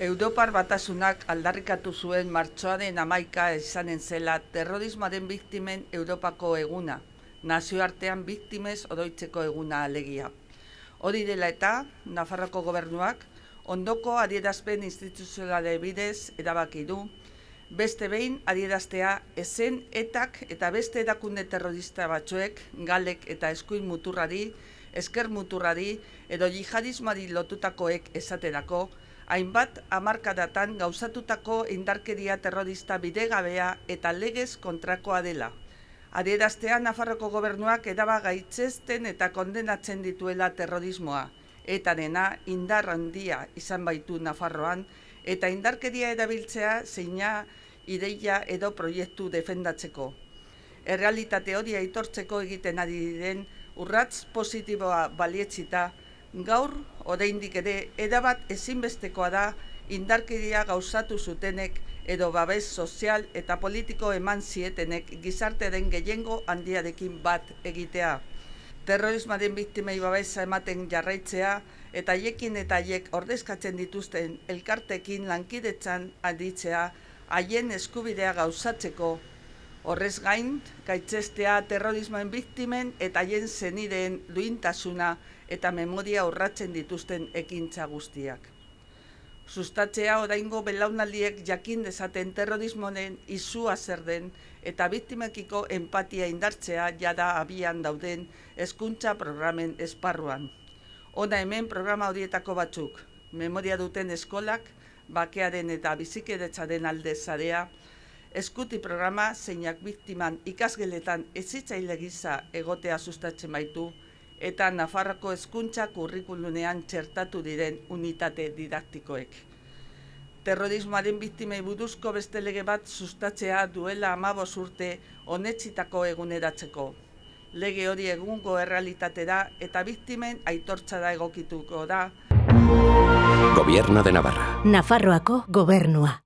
Europar Batasunak aldarrikatu zuen martxoaren 11 izanen zela terrorismoaren biktimen Europako eguna, nazioartean biktimez oroitzeko eguna alegia. Hori dela eta, Nafarroako gobernuak ondoko adierazpen instituzionale bidez erabaki du, beste behin adieraztea ezen etak eta beste erakunde terrorista batzuek, galek eta eskuin muturrari, esker muturrari edo jihadismoari lotutakoek esaterako, hainbat hamarkadatan gauzatutako indarkeria terrorista bidegabea eta legez kontrakoa dela. Adieraztea Nafarroko gobernuak eraba gaitzesten eta kondenatzen dituela terrorismoa, etarena indar handia izan baitu Nafarroan, eta indarkeria erabiltzea zeina ideia edo proiektu defendatzeko. Errealitate hori aitortzeko egiten ari diren urrats positiboa balietsita, gaur, oraindik ere, erabat ezinbestekoa da indarkeria gauzatu zutenek edo babes sozial eta politiko eman zietenek gizartearen gehiengo handiarekin bat egitea. Terrorismoaren biktimei babesa ematen jarraitzea eta haiekin eta haiek ordezkatzen dituzten elkartekin lankidetzan aditzea haien eskubidea gauzatzeko. Horrez gain, gaitzestea terrorismoen biktimen eta haien senideen duintasuna eta memoria urratzen dituzten ekintza guztiak. Sustatzea oraingo belaunaldiek jakin dezaten terrorismoen izua zer den eta biktimekiko empatia indartzea jada abian dauden hezkuntza programen esparruan. Hona hemen programa horietako batzuk, memoria duten eskolak, bakearen eta bizikidetzaren alde sarea, eskuti programa zeinak biktiman ikasgeletan hezitzaile gisa egotea sustatzen baitu, eta Nafarroko hezkuntza kurrikulunean txertatu diren unitate didaktikoek. Terrorismoaren biktimei buruzko beste lege bat sustatzea duela 15 urte onetsitako eguneratzeko. Lege hori egungo errealitatera eta biktimen aitortzara egokituko da. Gobierno de Navarra. Nafarroako gobernua.